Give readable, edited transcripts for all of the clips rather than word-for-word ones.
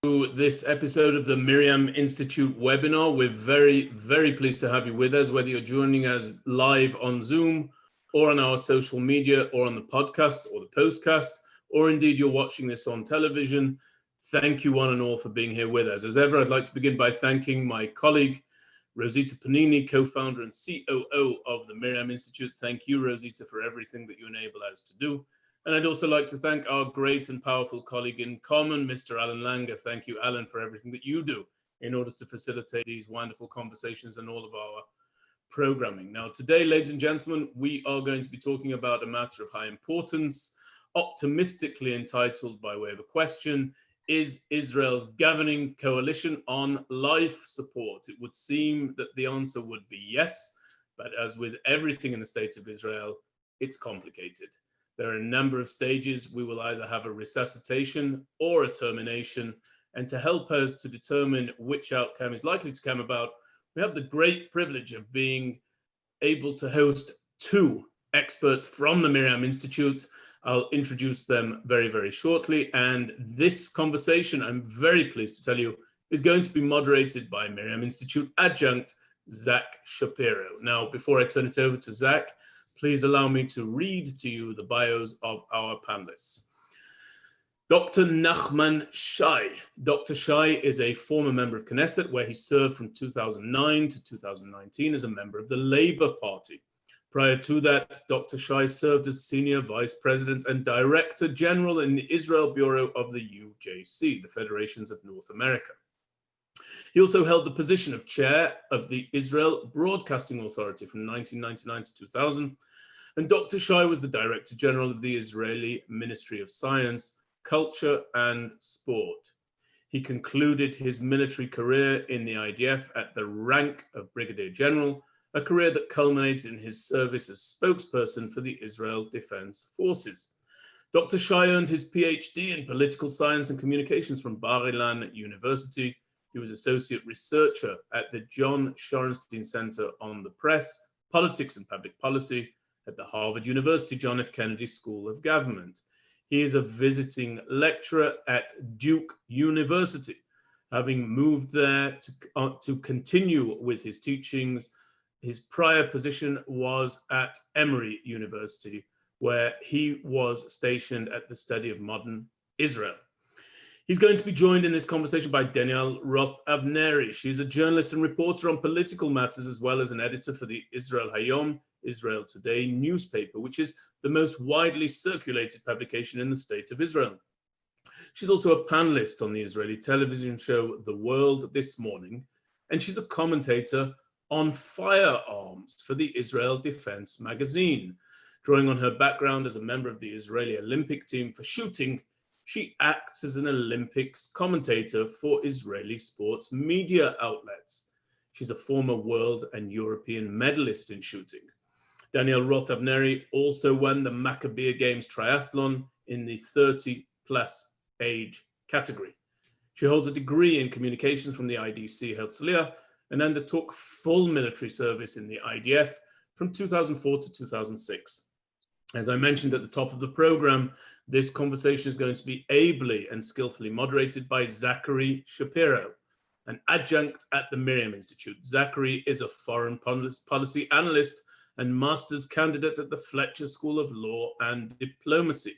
This episode of the MirYam Institute webinar. We're very, very pleased to have you with us, whether you're joining us live on Zoom or on our social media or on the podcast or the postcast, or indeed you're watching this on television. Thank you one and all for being here with us. As ever, I'd like to begin by thanking my colleague, Rosita Panini, co-founder and COO of the MirYam Institute. Thank you, Rosita, for everything that you enable us to do. And I'd also like to thank our great and powerful colleague in common, Mr. Alan Langer. Thank you, Alan, for everything that you do in order to facilitate these wonderful conversations and all of our programming. Now, today, ladies and gentlemen, we are going to be talking about a matter of high importance, optimistically entitled by way of a question: is Israel's governing coalition on life support? It would seem that the answer would be yes, but as with everything in the state of Israel, it's complicated. There are a number of stages. We will either have a resuscitation or a termination. And to help us to determine which outcome is likely to come about, we have the great privilege of being able to host two experts from the MirYam Institute. I'll introduce them very, very shortly. And this conversation, I'm very pleased to tell you, is going to be moderated by MirYam Institute adjunct Zach Shapiro. Now, before I turn it over to Zach, please allow me to read to you the bios of our panelists. Dr. Nachman Shai. Dr. Shai is a former member of Knesset, where he served from 2009 to 2019 as a member of the Labour Party. Prior to that, Dr. Shai served as Senior Vice President and Director General in the Israel Bureau of the UJC, the Federations of North America. He also held the position of Chair of the Israel Broadcasting Authority from 1999 to 2000. And Dr. Shai was the Director General of the Israeli Ministry of Science, Culture and Sport. He concluded his military career in the IDF at the rank of Brigadier General, a career that culminates in his service as spokesperson for the Israel Defense Forces. Dr. Shai earned his PhD in political science and communications from Bar-Ilan University. He was associate researcher at the John Shorenstein Center on the Press, Politics and Public Policy at the Harvard University John F. Kennedy School of Government. He is a visiting lecturer at Duke University, having moved there to continue with his teachings. His prior position was at Emory University, where he was stationed at the study of modern Israel. He's going to be joined in this conversation by Danielle Roth-Avneri. She's a journalist and reporter on political matters, as well as an editor for the Israel Hayom, Israel Today newspaper, which is the most widely circulated publication in the state of Israel. She's also a panelist on the Israeli television show The World This Morning, and she's a commentator on firearms for the Israel Defense magazine. Drawing on her background as a member of the Israeli Olympic team for shooting, she acts as an Olympics commentator for Israeli sports media outlets. She's a former world and European medalist in shooting. Danielle Roth-Avneri also won the Maccabi Games triathlon in the 30-plus age category. She holds a degree in communications from the IDC Herzliya and undertook full military service in the IDF from 2004 to 2006. As I mentioned at the top of the program, this conversation is going to be ably and skillfully moderated by Zachary Shapiro, an adjunct at the MirYam Institute. Zachary is a foreign policy analyst and master's candidate at the Fletcher School of Law and Diplomacy.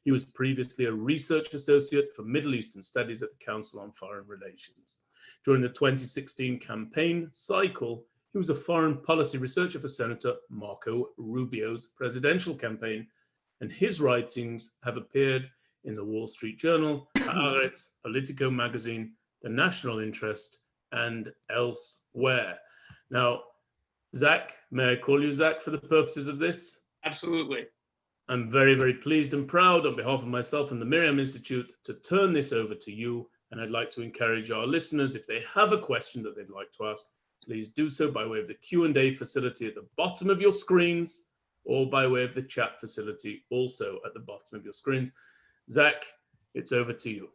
He was previously a research associate for Middle Eastern Studies at the Council on Foreign Relations. During the 2016 campaign cycle, he was a foreign policy researcher for Senator Marco Rubio's presidential campaign, and his writings have appeared in the Wall Street Journal, Haaretz, Politico magazine, The National Interest, and elsewhere. Now, Zach, may I call you Zach for the purposes of this? Absolutely. I'm very, very pleased and proud on behalf of myself and the MirYam Institute to turn this over to you. And I'd like to encourage our listeners, if they have a question that they'd like to ask, please do so by way of the Q&A facility at the bottom of your screens or by way of the chat facility also at the bottom of your screens. Zach, it's over to you.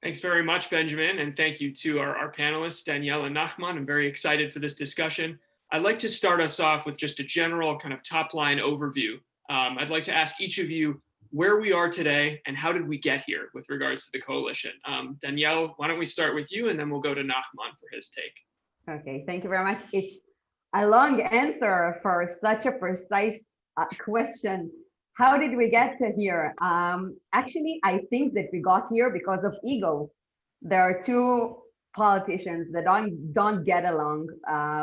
Thanks very much, Benjamin. And thank you to our panelists, Danielle and Nachman. I'm very excited for this discussion. I'd like to start us off with just a general kind of top line overview. I'd like to ask each of you, where we are today and how did we get here with regards to the coalition. Danielle, why don't we start with you and then we'll go to Nachman for his take. Okay, thank you very much. It's a long answer for such a precise question. How did we get to here? Actually, I think that we got here because of ego. There are two politicians that don't get along.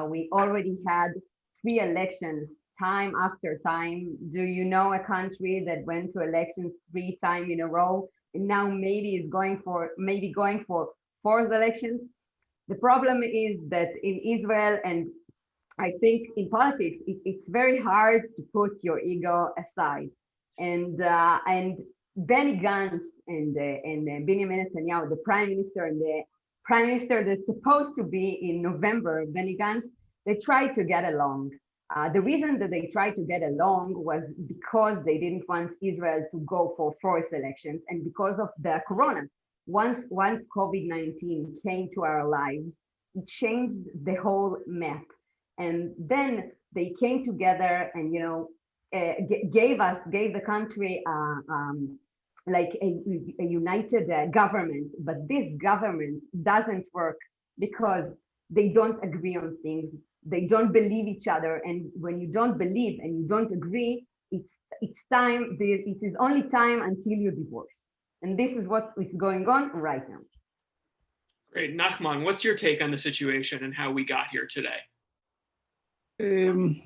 We already had 3 elections, time after time. Do you know a country that went to elections 3 times in a row and now maybe is going for 4th elections? The problem is that in Israel, and I think in politics, it's very hard to put your ego aside. And Benny Gantz and Benjamin Netanyahu, the prime minister, and the prime minister that's supposed to be in November, Benny Gantz, they tried to get along. The reason that they tried to get along was because they didn't want Israel to go for 4th elections, and because of the corona. Once COVID-19 came to our lives, it changed the whole map. And then they came together and, gave the country like a united government. But this government doesn't work because they don't agree on things. They don't believe each other. And when you don't believe and you don't agree, it's time. It is only time until you divorce. And this is what is going on right now. Great. Nachman, what's your take on the situation and how we got here today?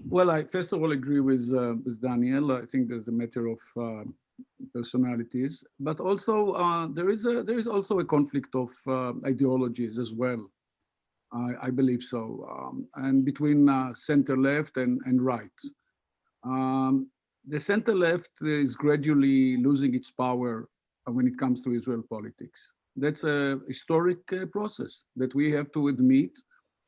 Well, I first of all agree with Danielle. I think there's a matter of personalities, but also there is also a conflict of ideologies as well. I believe so, and between center left and right. The center left is gradually losing its power when it comes to Israel politics. That's a historic process that we have to admit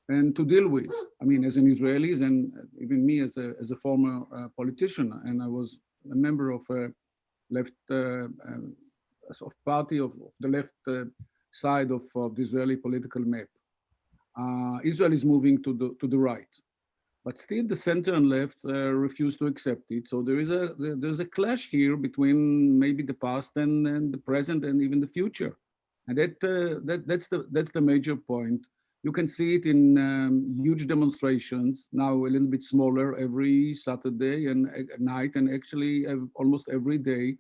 and to deal with. I mean, as an Israeli, and even me as a former politician, and I was a member of a left party of the left side of the Israeli political map. Israel is moving to the right, but still the center and left refuse to accept it. So there's a clash here between maybe the past and the present and even the future, and that's the major point. You can see it in huge demonstrations, now a little bit smaller, every Saturday and night, and actually almost every day.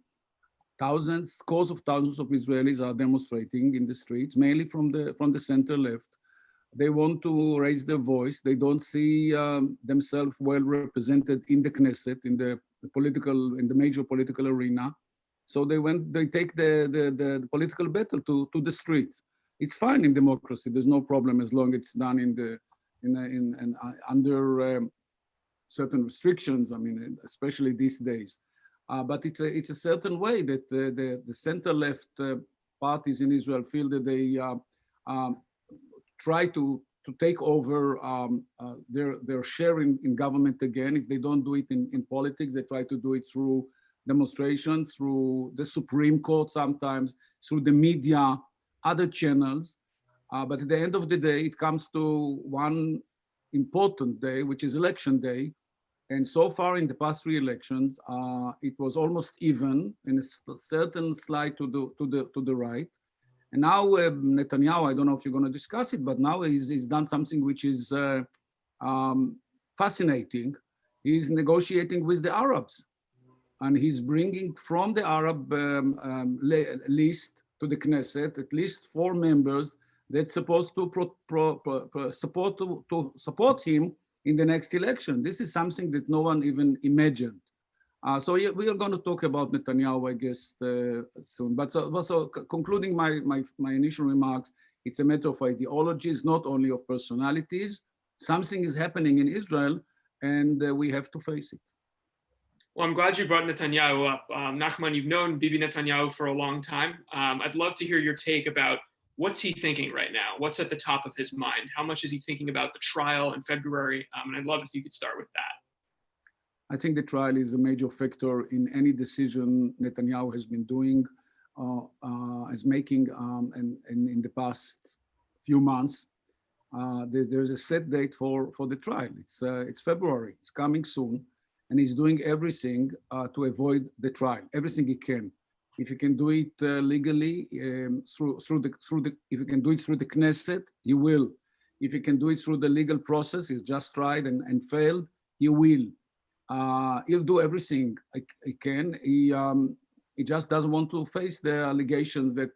Scores of thousands of Israelis are demonstrating in the streets, mainly from the center left. They want to raise their voice. They don't see themselves well represented in the Knesset, in the major political arena. So they take the political battle to the streets. It's fine in democracy. There's no problem as long as it's done under certain restrictions. I mean, especially these days. But it's a certain way that the center left parties in Israel feel that they try to take over their share in government again. If they don't do it in politics, they try to do it through demonstrations, through the Supreme Court sometimes, through the media, other channels. But at the end of the day, it comes to one important day, which is election day. And so far in the past 3 elections, it was almost even, in a certain slide to the right. And now Netanyahu, I don't know if you're going to discuss it, but now he's done something which is fascinating. He's negotiating with the Arabs, and he's bringing from the Arab list to the Knesset at least 4 members that's supposed to support him in the next election. This is something that no one even imagined. So we are going to talk about Netanyahu, I guess, soon. But so concluding my initial remarks, it's a matter of ideologies, not only of personalities. Something is happening in Israel, and we have to face it. Well, I'm glad you brought Netanyahu up. Nachman, you've known Bibi Netanyahu for a long time. I'd love to hear your take about what's he thinking right now? What's at the top of his mind? How much is he thinking about the trial in February? And I'd love if you could start with that. I think the trial is a major factor in any decision Netanyahu has been doing, is making and in the past few months. There's a set date for the trial. It's February. It's coming soon. and he's doing everything to avoid the trial, everything he can. If he can do it legally, if he can do it through the Knesset, he will. If he can do it through the legal process, he's just tried and failed, he will. He'll do everything he can. He just doesn't want to face the allegations that,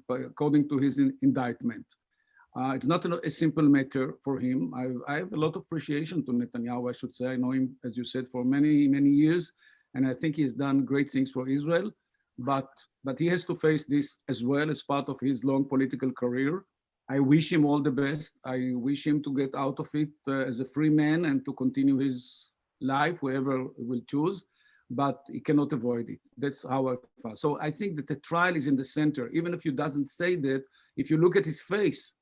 according to his indictment. It's not a simple matter for him. I have a lot of appreciation to Netanyahu, I should say. I know him, as you said, for many, many years, and I think he's done great things for Israel, but he has to face this as well as part of his long political career. I wish him all the best. I wish him to get out of it as a free man and to continue his life, whoever will choose, but he cannot avoid it. That's how I feel. So I think that the trial is in the center. Even if you doesn't say that, if you look at his face,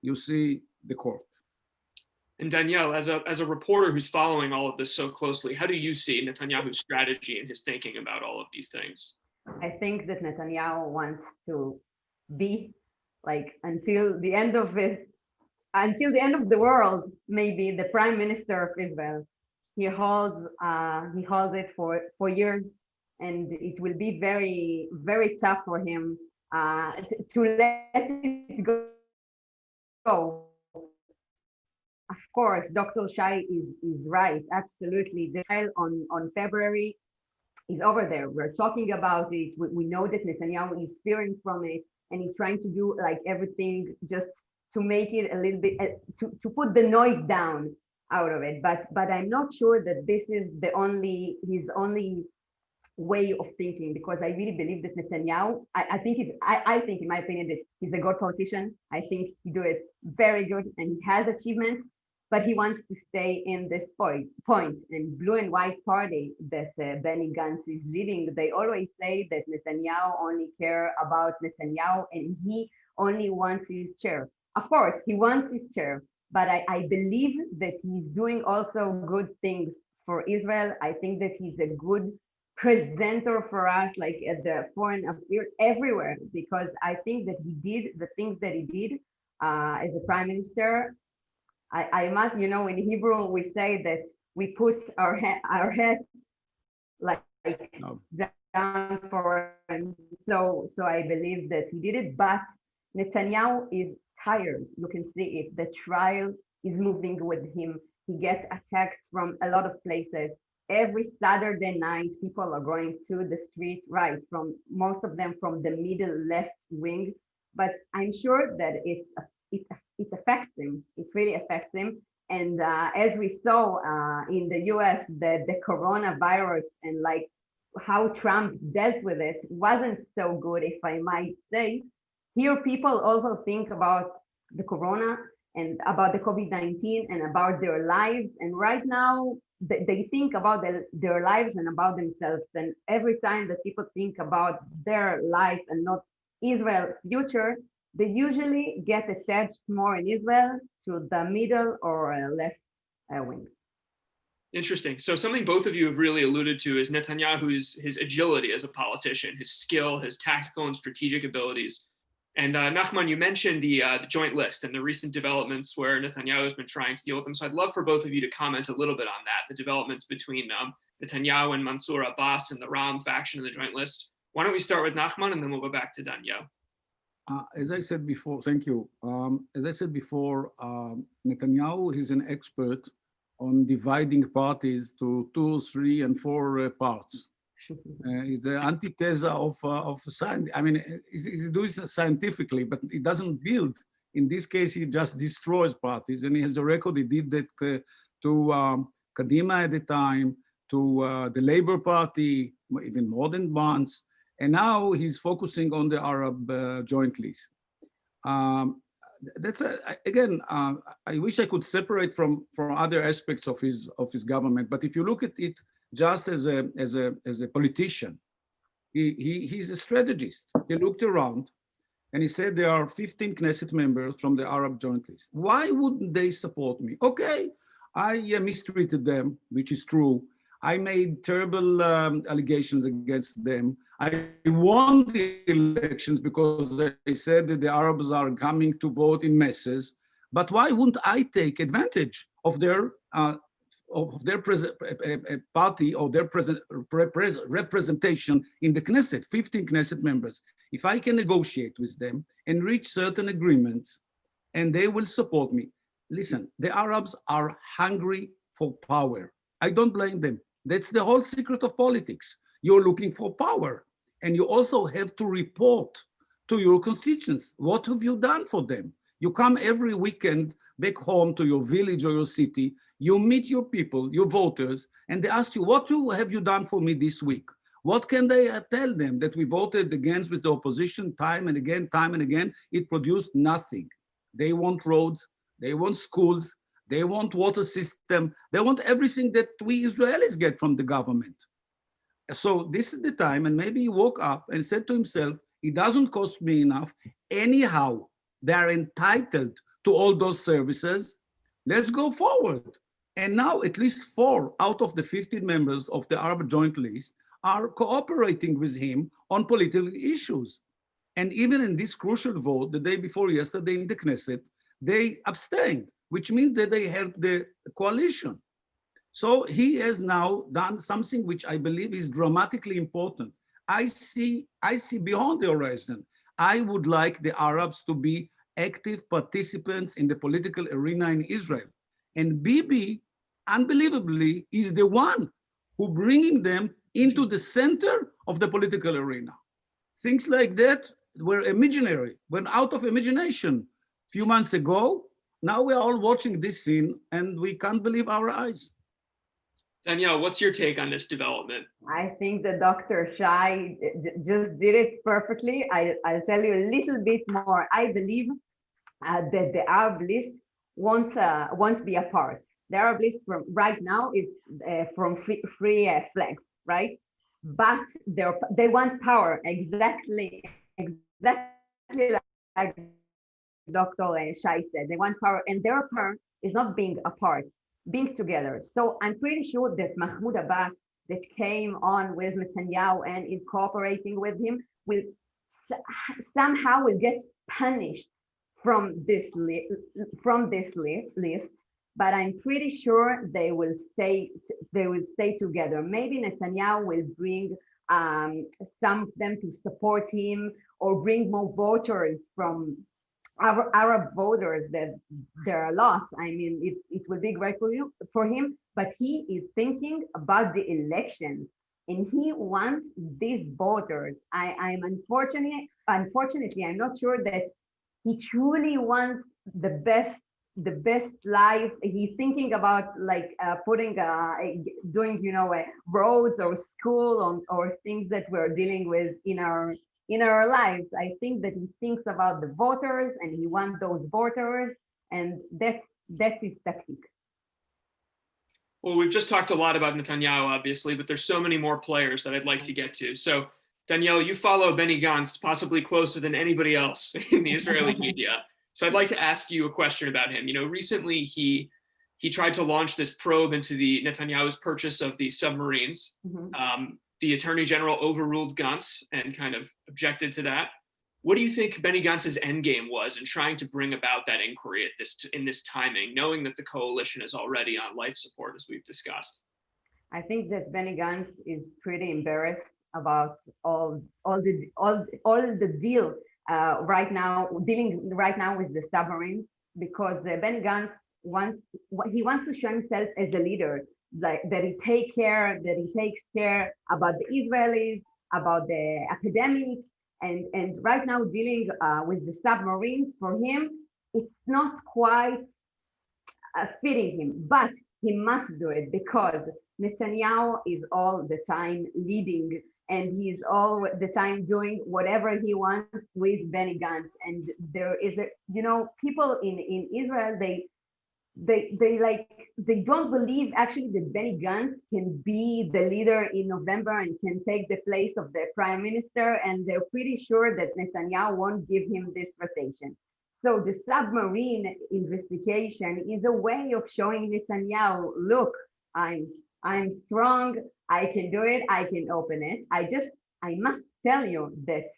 you see the court. And Danielle, as a reporter who's following all of this so closely, how do you see Netanyahu's strategy and his thinking about all of these things? I think that Netanyahu wants to be like until the end of the world, maybe the prime minister of Israel. He holds it for years, and it will be very, very tough for him to let it go. Of course, Dr. Shai is right, absolutely. The trial on February is over there. We're talking about it. We know that Netanyahu is fearing from it, and he's trying to do like everything just to make it a little bit, to put the noise down out of it. But I'm not sure that this is his only way of thinking, because I really believe that Netanyahu, I think in my opinion that he's a good politician. I think he do it very good and he has achievements, but he wants to stay in this point. And blue and white party that Benny Gantz is leading, they always say that Netanyahu only care about Netanyahu and he only wants his chair. Of course, he wants his chair, but I believe that he's doing also good things for Israel. I think that he's a good presenter for us, like at the foreign affairs everywhere, because I think that he did the things that he did as a prime minister. I must, in Hebrew, we say that we put our heads like down for him. So I believe that he did it, but Netanyahu is tired. You can see it. The trial is moving with him. He gets attacked from a lot of places. Every Saturday night, people are going to the street, right? From most of them from the middle left wing, but I'm sure that it affects him. It really affects him. And as we saw in the US, the coronavirus and like how Trump dealt with it wasn't so good, if I might say. Here, people also think about the corona and about the COVID-19 and about their lives. And right now, they think about their lives and about themselves. And every time that people think about their life and not Israel's future, they usually get attached more in Israel to the middle or left wing. Interesting. So something both of you have really alluded to is Netanyahu's his agility as a politician, his skill, his tactical and strategic abilities. And Nachman, you mentioned the joint list and the recent developments where Netanyahu has been trying to deal with them. So I'd love for both of you to comment a little bit on that, the developments between Netanyahu and Mansour Abbas and the Ram faction and the joint list. Why don't we start with Nachman and then we'll go back to Danielle. As I said before, thank you. As I said before, Netanyahu is an expert on dividing parties to 2, 3, and 4 parts. It's the antithesis of science. I mean, he does it scientifically, but he doesn't build. In this case, he just destroys parties, and he has the record. He did that to Kadima at the time, to the Labour Party, even more than once, and now he's focusing on the Arab joint list. That's again. I wish I could separate from other aspects of his government, but if you look at it just as a politician, he's a strategist. He looked around and he said there are 15 Knesset members from the Arab joint list. Why wouldn't they support me? Okay, I mistreated them, which is true. I made terrible allegations against them. I won the elections because they said that the Arabs are coming to vote in masses. But why wouldn't I take advantage of their of their party or their representation in the Knesset, 15 Knesset members. If I can negotiate with them and reach certain agreements, and they will support me. Listen, the Arabs are hungry for power. I don't blame them. That's the whole secret of politics. You're looking for power, and you also have to report to your constituents. What have you done for them? You come every weekend back home to your village or your city, you meet your people, your voters, and they ask you, what have you done for me this week? What can they tell them that we voted against with the opposition time and again, time and again? It produced nothing. They want roads, they want schools, they want water system, they want everything that we Israelis get from the government. So this is the time, and maybe he woke up and said to himself, it doesn't cost me enough. Anyhow, they are entitled to all those services. Let's go forward. And now at least 4 out of the 15 members of the Arab Joint List are cooperating with him on political issues. And even in this crucial vote, the day before yesterday in the Knesset, they abstained, which means that they helped the coalition. So he has now done something which I believe is dramatically important. I see beyond the horizon. I would like the Arabs to be active participants in the political arena in Israel. And Bibi, unbelievably, is the one who bringing them into the center of the political arena. Things like that were imaginary, went out of imagination a few months ago. Now we are all watching this scene and we can't believe our eyes. Danielle, what's your take on this development? I think that Dr. Shai just did it perfectly. I'll tell you a little bit more. I believe that the Arab list won't be apart. The Arab list from right now is from free flags, right? But they want power exactly like Dr. Shai said. They want power, and their power is not being apart, being together. So I'm pretty sure that Mahmoud Abbas, that came on with Netanyahu and is cooperating with him, will somehow get punished from this list. But I'm pretty sure they will stay together. Maybe Netanyahu will bring some of them to support him, or bring more voters from Arab voters. That there are lots. I mean, it will be great for him, but he is thinking about the election, and he wants these voters. I'm unfortunately, I'm not sure that he truly wants the best life. He's thinking about like doing roads or school or things that we're dealing with in our lives. I think that he thinks about the voters, and he wants those voters, and that's his tactic. Well, we've just talked a lot about Netanyahu, obviously, but there's so many more players that I'd like to get to. So, Danielle, you follow Benny Gantz possibly closer than anybody else in the Israeli media. So I'd like to ask you a question about him. Recently he tried to launch this probe into the Netanyahu's purchase of the submarines. Mm-hmm. The Attorney General overruled Gantz and kind of objected to that. What do you think Benny Gantz's endgame was in trying to bring about that inquiry in this timing, knowing that the coalition is already on life support, as we've discussed? I think that Benny Gantz is pretty embarrassed about all the deal dealing right now with the submarines, because Benny Gantz wants to show himself as a leader, like that he takes care about the Israelis, about the academic, and right now dealing with the submarines, for him it's not quite fitting him, but he must do it because Netanyahu is all the time leading, and he's all the time doing whatever he wants with Benny Gantz. And there is people in Israel, they don't believe actually that Benny Gantz can be the leader in November and can take the place of the prime minister, and they're pretty sure that Netanyahu won't give him this rotation. So the submarine investigation is a way of showing Netanyahu, look, I'm strong, I can do it, I can open it. I must tell you that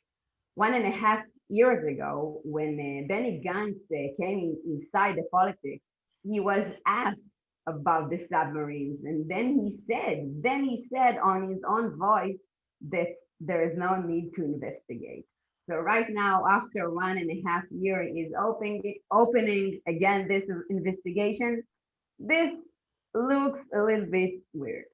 1.5 years ago, when Benny Gantz came inside the politics, he was asked about the submarines. And then he said on his own voice that there is no need to investigate. So right now, after 1.5 years, is opening again this investigation. This looks a little bit weird.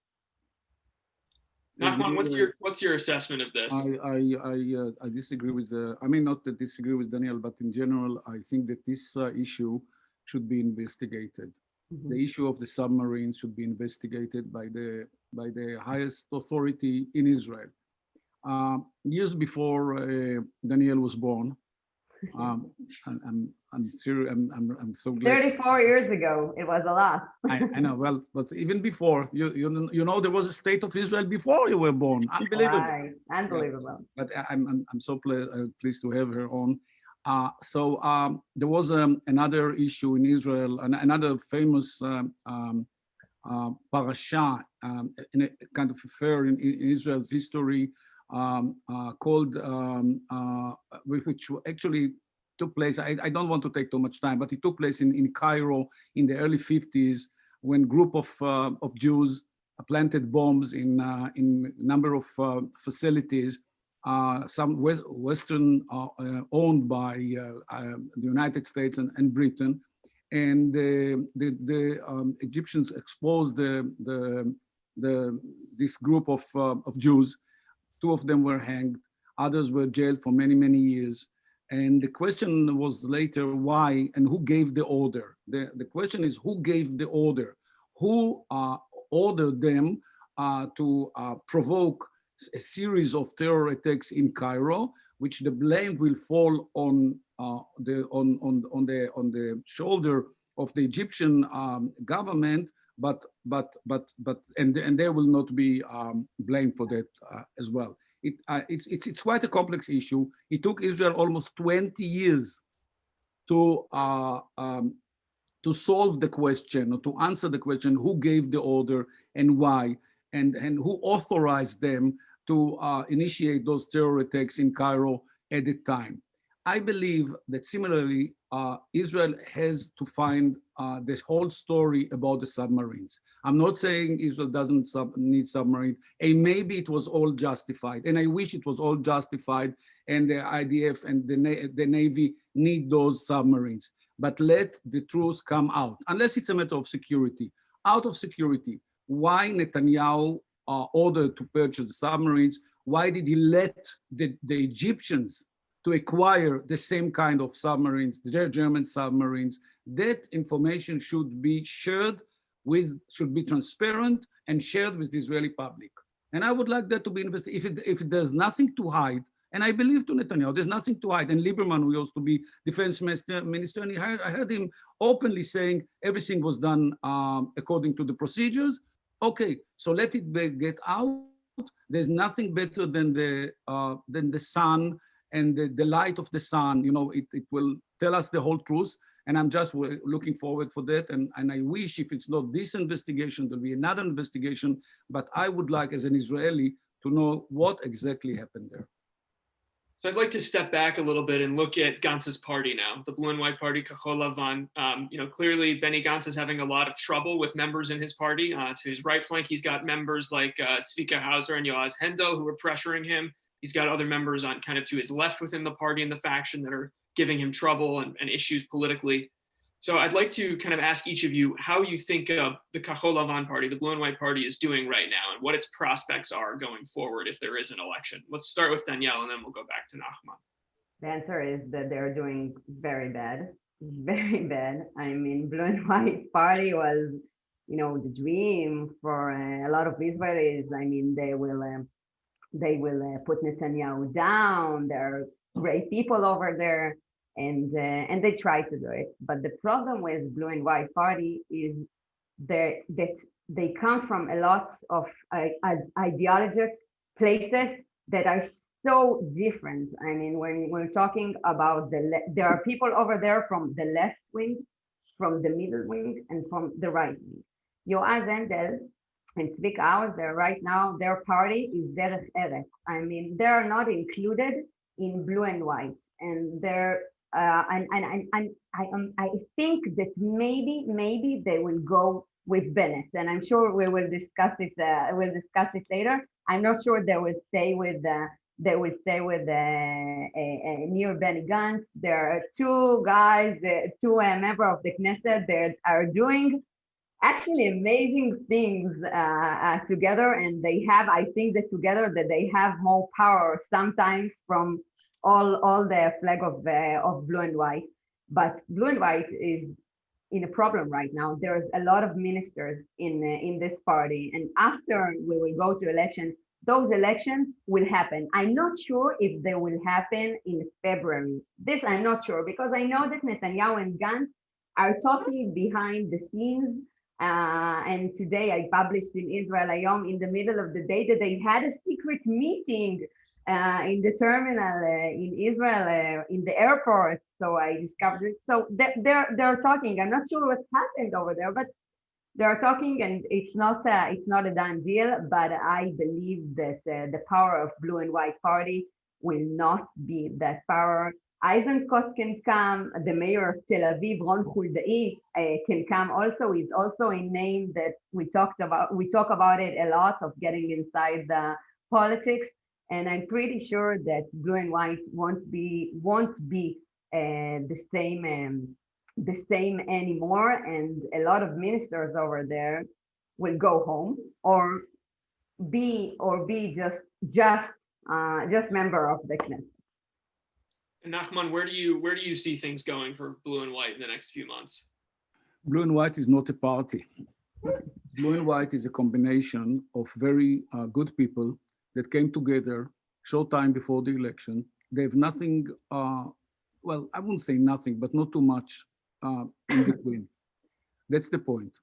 Nachman, what's your assessment of this? I disagree with I mean, not to disagree with Danielle, but in general, I think that this issue should be investigated. Mhm. The issue of the submarines should be investigated by the highest authority in Israel. Years before Danielle was born, I'm serious. I'm so glad. 34 years ago, it was a lot. I know. Well, but even before you know, there was a state of Israel before you were born. Unbelievable. Right, unbelievable. But I'm so pleased to have her on. There was another issue in Israel, another famous parasha, in a kind of affair in Israel's history, called which actually took place. I don't want to take too much time, but it took place in Cairo in the early 50s, when group of Jews planted bombs in number of facilities, some Western owned by the United States and Britain, and the Egyptians exposed this group of Jews. Two of them were hanged, others were jailed for many years. And the question was later why and who gave the order. The question is who gave the order, who ordered them to provoke a series of terror attacks in Cairo, which the blame will fall on the shoulder of the Egyptian government, but they will not be blamed for that as well. It's quite a complex issue. It took Israel almost 20 years to solve the question, or to answer the question, who gave the order and why, and who authorized them to initiate those terror attacks in Cairo at the time. I believe that similarly, Israel has to find the whole story about the submarines. I'm not saying Israel doesn't need submarines, and maybe it was all justified, and I wish it was all justified, and the IDF and the Navy need those submarines. But let the truth come out, unless it's a matter of security. Out of security, why Netanyahu ordered to purchase the submarines? Why did he let the Egyptians to acquire the same kind of submarines, the German submarines? That information should be shared should be transparent and shared with the Israeli public. And I would like that to be investigated. If there's nothing to hide, and I believe to Netanyahu, there's nothing to hide. And Lieberman, who used to be defense minister, and I heard him openly saying everything was done according to the procedures. Okay, so let it get out. There's nothing better than the sun and the light of the sun. You know, it will tell us the whole truth. And I'm just looking forward for that. And I wish, if it's not this investigation, there'll be another investigation. But I would like, as an Israeli, to know what exactly happened there. So I'd like to step back a little bit and look at Gantz's party now, the blue and white party, Kahol Lavan. Clearly Benny Gantz is having a lot of trouble with members in his party. To his right flank, he's got members like Tzvika Hauser and Yoaz Hendel who are pressuring him. He's got other members on kind of to his left within the party and the faction that are giving him trouble and issues politically. So I'd like to kind of ask each of you how you think the Kahol Lavan party, the blue and white party, is doing right now and what its prospects are going forward if there is an election. Let's start with Danielle and then we'll go back to Nachman. The answer is that they're doing very bad, very bad. I mean, blue and white party was, the dream for a lot of Israelis. I mean, they will put Netanyahu down. There are great people over there. And they try to do it. But the problem with blue and white party is that they come from a lot of ideological places that are so different. I mean, when we're talking about there are people over there from the left wing, from the middle wing, and from the right wing. Yoaz Hendel and Tzvika Hauser, right now, their party is Derech Eretz. I mean, they are not included in blue and white, and they're I think that maybe they will go with Bennett, and I'm sure we will discuss it. We'll discuss it later. I'm not sure they will stay with near Benny Gantz. There are two guys, two members of the Knesset that are doing actually amazing things together, and they have, I think that together that they have more power sometimes from all the flag of blue and white. But blue and white is in a problem right now. There's a lot of ministers in this party, and after we will go to elections, those elections will happen. I'm not sure if they will happen in February. This I'm not sure, because I know that Netanyahu and Gantz are talking behind the scenes. And today I published in Israel Hayom in the middle of the day that they had a secret meeting in the terminal in Israel, in the airport. So I discovered it. So they're talking. I'm not sure what happened over there, but they're talking, and it's not a done deal. But I believe that the power of blue and white party will not be that power. Eisenkot can come, the mayor of Tel Aviv, Ron Huldai, can come also. He's also a name that we talk about it a lot, of getting inside the politics. And I'm pretty sure that blue and white won't be the same anymore. And a lot of ministers over there will go home or be just member of the Knesset. And Nachman, where do you see things going for blue and white in the next few months? Blue and white is not a party. Blue and white is a combination of very good people that came together short time before the election. They have nothing, well, I wouldn't say nothing, but not too much in between. That's the point.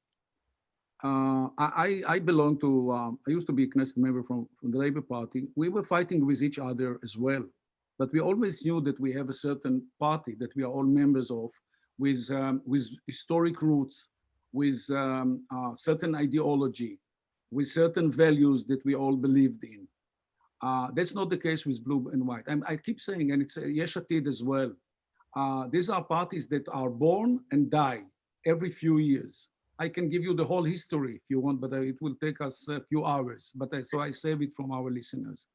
I belong to, I used to be a Knesset member from the Labour Party. We were fighting with each other as well. But we always knew that we have a certain party that we are all members of, with historic roots, with certain ideology, with certain values that we all believed in. That's not the case with blue and white. I keep saying, and it's Yesh Atid as well. These are parties that are born and die every few years. I can give you the whole history if you want, but it will take us a few hours. So I save it from our listeners.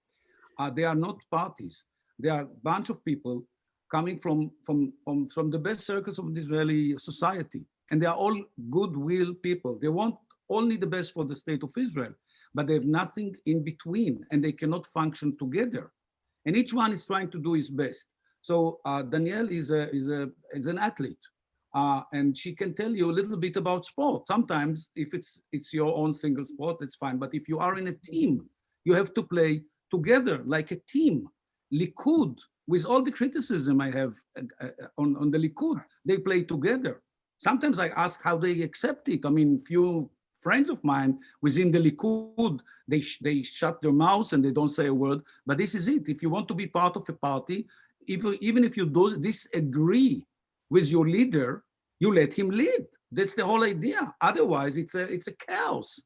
They are not parties. They are a bunch of people coming from the best circles of the Israeli society. And they are all goodwill people. They want only the best for the state of Israel, but they have nothing in between, and they cannot function together. And each one is trying to do his best. So Danielle is an athlete, and she can tell you a little bit about sport. Sometimes if it's your own single sport, that's fine. But if you are in a team, you have to play together like a team. Likud, with all the criticism I have on the Likud, they play together. Sometimes I ask how they accept it. I mean, few friends of mine within the Likud, they shut their mouths and they don't say a word. But this is it. If you want to be part of a party, even if you do disagree with your leader, you let him lead. That's the whole idea. Otherwise, it's a chaos.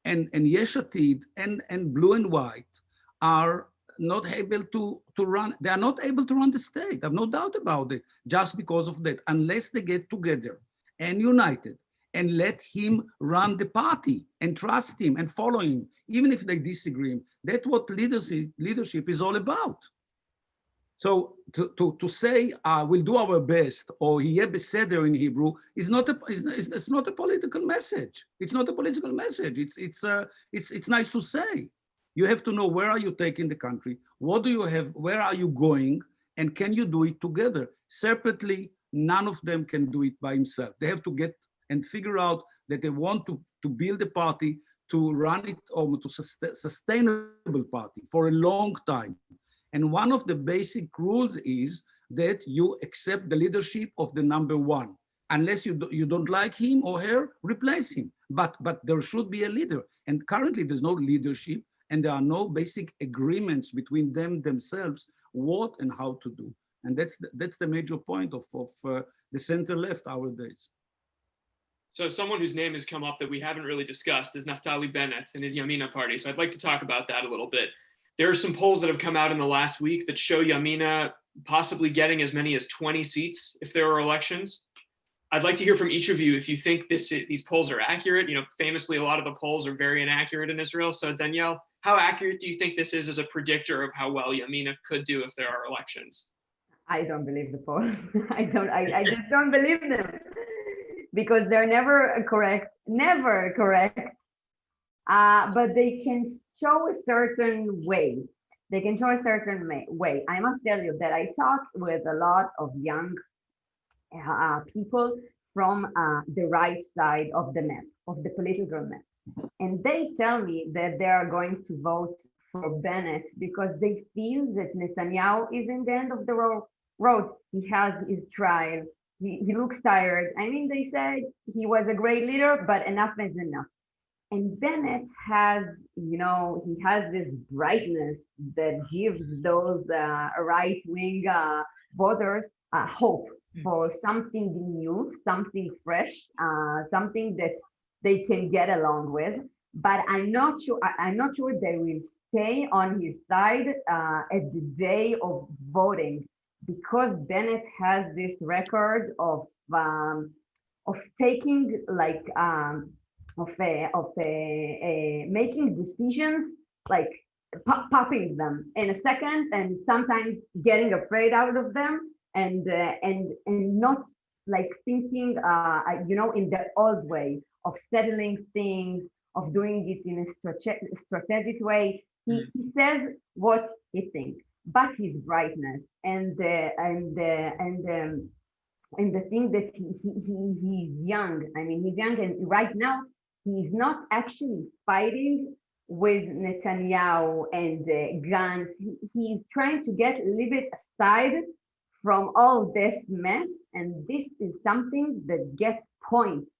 And Yesh Atid and blue and white are not able to run. They are not able to run the state. I have no doubt about it, just because of that, unless they get together and united and let him run the party and trust him and follow him, even if they disagree. That's what leadership is all about. So to say we'll do our best, or Yeh Beseder in Hebrew, is not a political message. It's not a political message. It's nice to say. You have to know, where are you taking the country? What do you have? Where are you going? And can you do it together? Separately, none of them can do it by himself. They have to get and figure out that they want to build a party, to run it, or to sustainable party for a long time. And one of the basic rules is that you accept the leadership of the number one. Unless you don't like him or her, replace him. But there should be a leader. And currently there's no leadership, and there are no basic agreements between themselves what and how to do. And that's the major point of the center left nowadays. So someone whose name has come up that we haven't really discussed is Naftali Bennett and his Yamina party. So I'd like to talk about that a little bit. There are some polls that have come out in the last week that show Yamina possibly getting as many as 20 seats if there are elections. I'd like to hear from each of you if you think these polls are accurate. You know, famously, a lot of the polls are very inaccurate in Israel. So Danielle, how accurate do you think this is as a predictor of how well Yamina could do if there are elections? I don't believe the polls. I just don't believe them because they're never correct, never correct. But they can show a certain way. They can show a certain way. I must tell you that I talk with a lot of young people from the right side of the map, of the political map. And they tell me that they are going to vote for Bennett because they feel that Netanyahu is in the end of the road. He has his trial. He looks tired. I mean, they said he was a great leader, but enough is enough. And Bennett has, you know, he has this brightness that gives those right-wing voters hope for something new, something fresh, something that they can get along with. But I'm not sure they will stay on his side at the day of voting, because Bennett has this record of taking like making decisions, like popping them in a second, and sometimes getting afraid out of them, and not like thinking, you know, in the old way of settling things, of doing it in a strategic way. He says what he thinks, but his brightness and the thing that he's young. I mean, he's young, and right now he's not actually fighting with Netanyahu and Gantz. He's trying to get a little bit aside from all this mess, and this is something that gets points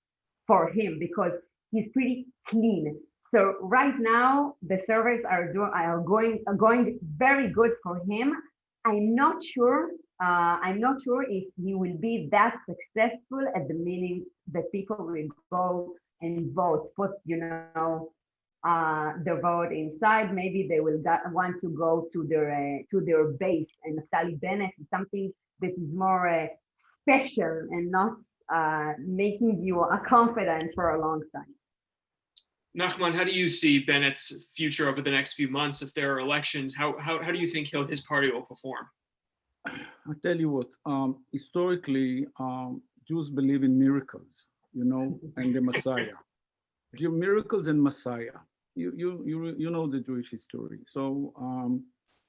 for him because he's pretty clean. So right now the surveys are going very good for him. I'm not sure if he will be that successful at the meaning that people will go and vote, put, you know, the vote inside. Maybe they will want to go to their base, and Naftali Bennett is something that is more special and not making you a confident for a long time. Nachman, how do you see Bennett's future over the next few months if there are elections? How do you think his party will perform? I'll tell you what, historically, Jews believe in miracles, you know, and the Messiah. Miracles and Messiah. You know the Jewish history. So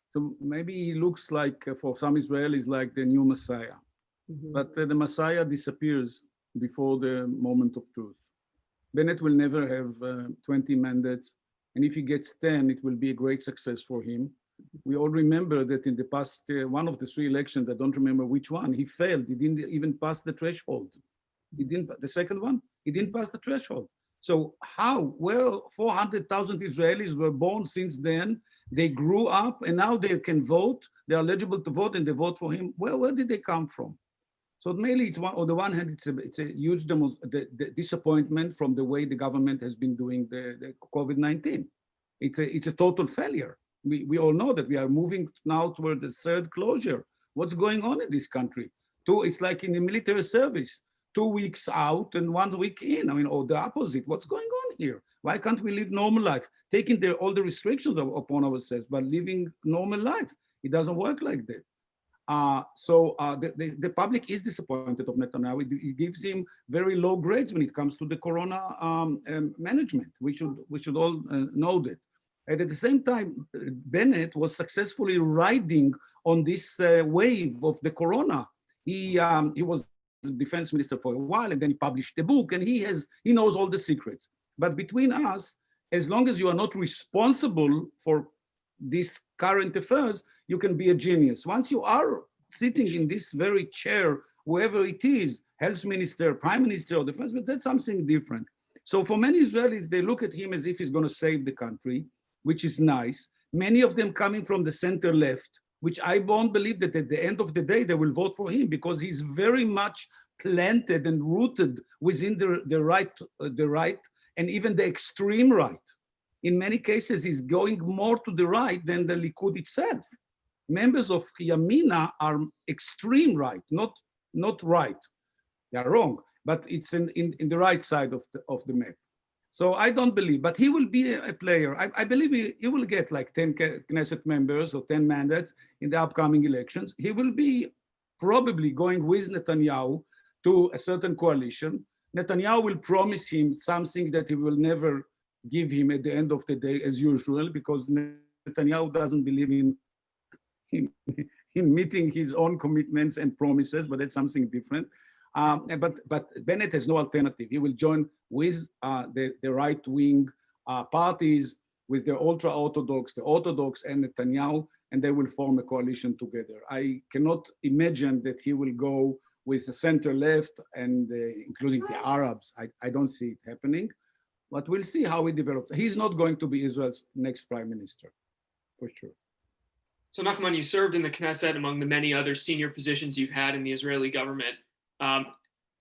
so maybe he looks like, for some Israelis, like the new Messiah. Mm-hmm. But the Messiah disappears before the moment of truth. Bennett will never have 20 mandates, and if he gets 10, it will be a great success for him. We all remember that in the past, one of the 3 elections, I don't remember which one, he failed. He didn't even pass the threshold. The second one, he didn't pass the threshold. So how? Well, 400,000 Israelis were born since then. They grew up, and now they can vote. They're eligible to vote, and they vote for him. Well, where did they come from? So mainly, it's on the one hand, it's a huge disappointment from the way the government has been doing the COVID-19. It's a total failure. We all know that we are moving now toward the 3rd closure. What's going on in this country? It's like in the military service, 2 weeks out and 1 week in. I mean, or the opposite. What's going on here? Why can't we live normal life, taking all the restrictions upon ourselves, but living normal life? It doesn't work like that. So the public is disappointed of Netanyahu. It gives him very low grades when it comes to the corona management. We should all know that. And at the same time, Bennett was successfully riding on this wave of the corona. He was the defense minister for a while, and then he published a book, and he knows all the secrets. But between us, as long as you are not responsible for these current affairs, you can be a genius. Once you are sitting in this very chair, whoever it is, health minister, prime minister, or defense minister, that's something different. So for many Israelis, they look at him as if he's going to save the country, which is nice. Many of them coming from the center left, which I won't believe that at the end of the day, they will vote for him, because he's very much planted and rooted within the right, and even the extreme right. In many cases, he's going more to the right than the Likud itself. Members of Yamina are extreme right, not right. They are wrong. but it's in the right side of the map. So I don't believe, but he will be a player. I believe he will get like 10 Knesset members or 10 mandates in the upcoming elections. He will be probably going with Netanyahu to a certain coalition. Netanyahu will promise him something that he will never give him at the end of the day, as usual, because Netanyahu doesn't believe in, in meeting his own commitments and promises, but that's something different. But Bennett has no alternative. He will join with the right-wing parties, with the ultra-Orthodox, the Orthodox and Netanyahu, and they will form a coalition together. I cannot imagine that he will go with the center-left and including the Arabs. I don't see it happening, but we'll see how it develops. He's not going to be Israel's next prime minister, for sure. So Nachman, you served in the Knesset among the many other senior positions you've had in the Israeli government.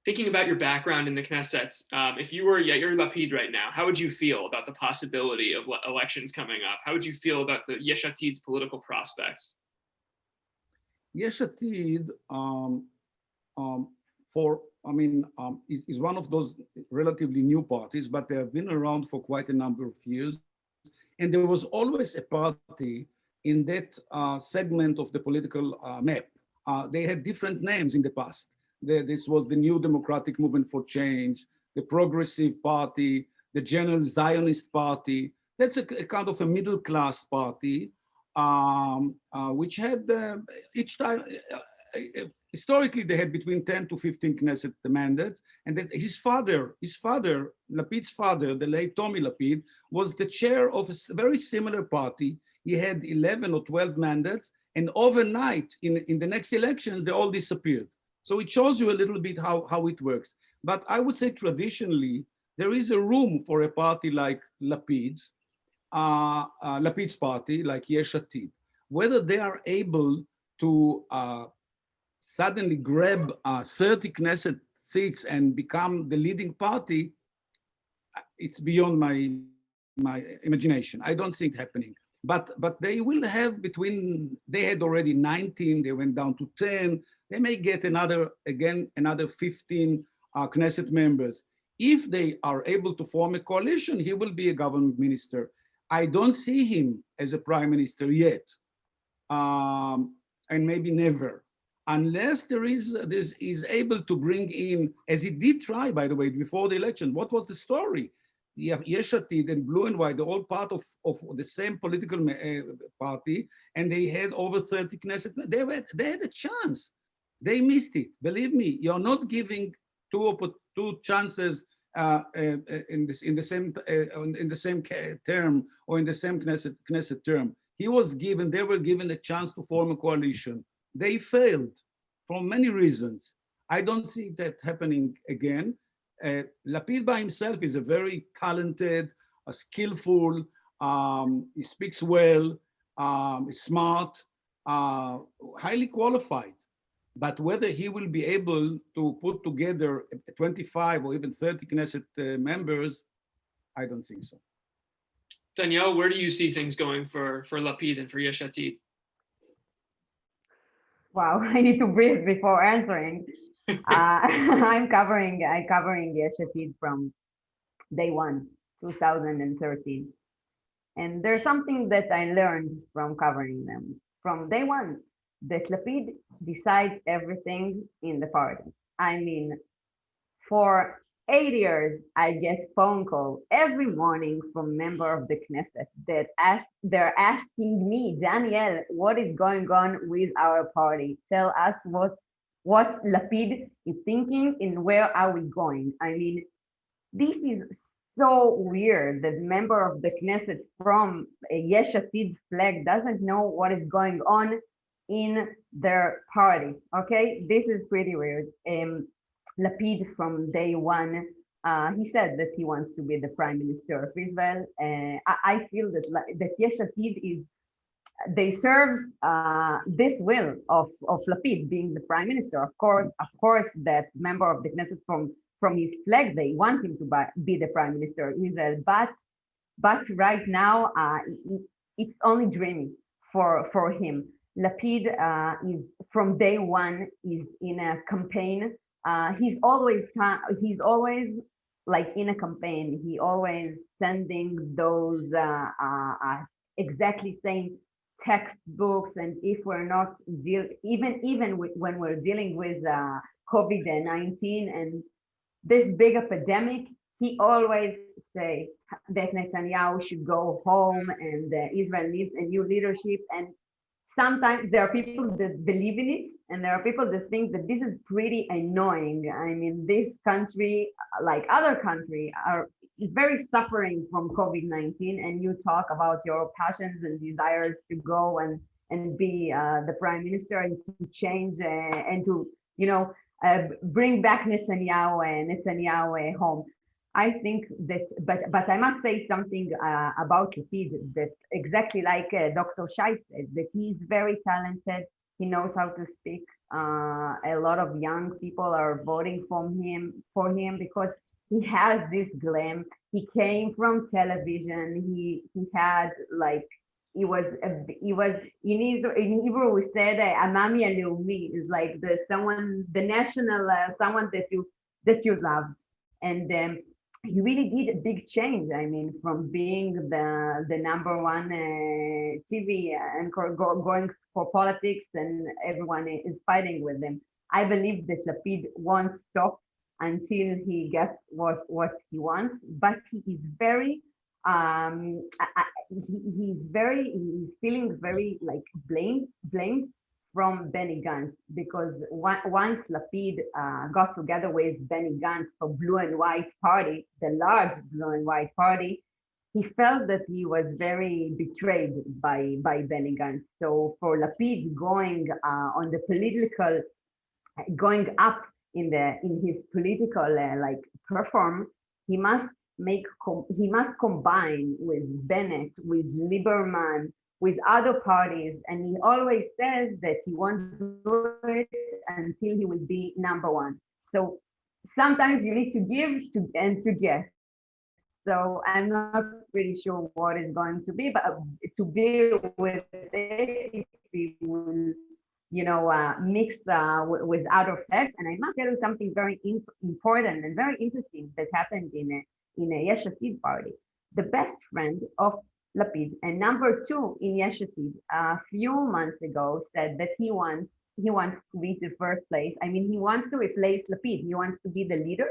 Thinking about your background in the Knesset, if you were Yair Lapid right now, how would you feel about the possibility of elections coming up? How would you feel about the Yesh Atid's political prospects? Yesh Atid, is one of those relatively new parties, but they have been around for quite a number of years. And there was always a party in that segment of the political map. They had different names in the past. This was the New Democratic Movement for Change, the Progressive Party, the General Zionist Party. That's a kind of a middle class party, which had each time, historically they had between 10 to 15 Knesset mandates. And that his father, Lapid's father, the late Tommy Lapid, was the chair of a very similar party. He had 11 or 12 mandates, and overnight in the next elections, they all disappeared. So it shows you a little bit how it works. But I would say traditionally, there is a room for a party like Lapid's party, like Yesh Atid. Whether they are able to suddenly grab 30 Knesset seats and become the leading party, it's beyond my imagination. I don't see it happening. But they will have they had already 19, they went down to 10, they may get another 15 Knesset members. If they are able to form a coalition, he will be a government minister. I don't see him as a prime minister yet, and maybe never, unless he's able to bring in, as he did try, by the way, before the election. What was the story? Yesh Atid and Blue and White, they're all part of the same political party, and they had over 30 Knesset. They had a chance. They missed it. Believe me, you're not giving two chances in the same term or in the same Knesset term. They were given a chance to form a coalition. They failed for many reasons. I don't see that happening again. Lapid by himself is a very talented, skillful, he speaks well, is smart, highly qualified. But whether he will be able to put together 25 or even 30 Knesset members, I don't think so. Danielle, where do you see things going for Lapid and for Yesh Atid? Wow, I need to breathe before answering. I'm covering Yesh Atid from day one, 2013. And there's something that I learned from covering them from day one, that Lapid decides everything in the party. I mean, for 8 years, I get phone call every morning from member of the Knesset that they're asking me, Danielle, what is going on with our party? Tell us what Lapid is thinking and where are we going? I mean, this is so weird that member of the Knesset from a Yesh Atid flag doesn't know what is going on in their party, okay? This is pretty weird. Lapid from day one, he said that he wants to be the prime minister of Israel. I feel that Yesh Atid they serve this will of Lapid being the prime minister. Of course, that member of the Knesset from his flag, they want him to be the prime minister of Israel. But right now, it's only dreaming for him. Lapid is from day one is in a campaign he's always like in a campaign. He always sending those exactly same textbooks, and if we're not when we're dealing with COVID-19 and this big epidemic, he always say that Netanyahu should go home and Israel needs a new leadership. And sometimes there are people that believe in it, and there are people that think that this is pretty annoying. I mean, this country, like other country, are very suffering from COVID-19, and you talk about your passions and desires to go and be the prime minister and to change and to, you know, bring back Netanyahu home. I think that, but I must say something about Lapid, that exactly like Dr. Shai said, that he's very talented. He knows how to speak. A lot of young people are voting for him because he has this glam. He came from television. He had like he was in Hebrew we said Amami Aleumi is like the national someone that you love, and he really did a big change. I mean, from being the number one TV and going for politics, and everyone is fighting with him. I believe that Lapid won't stop until he gets what he wants, but he is very he's feeling very like blamed from Benny Gantz, because once Lapid got together with Benny Gantz for Blue and White Party, the large Blue and White Party, he felt that he was very betrayed by Benny Gantz. So for Lapid going on the political, going up in his political like perform, he must combine with Bennett, with Lieberman, with other parties, and he always says that he won't do it until he will be number one. So sometimes you need to give and to get. So I'm not really sure what is going to be, but to be with it, if we will, you know, mix with other flags. And I must tell you something very important and very interesting that happened in a Yesh Atid party. The best friend of Lapid and number two in Yesh Atid a few months ago said that he wants to be the first place. I mean, he wants to replace Lapid. He wants to be the leader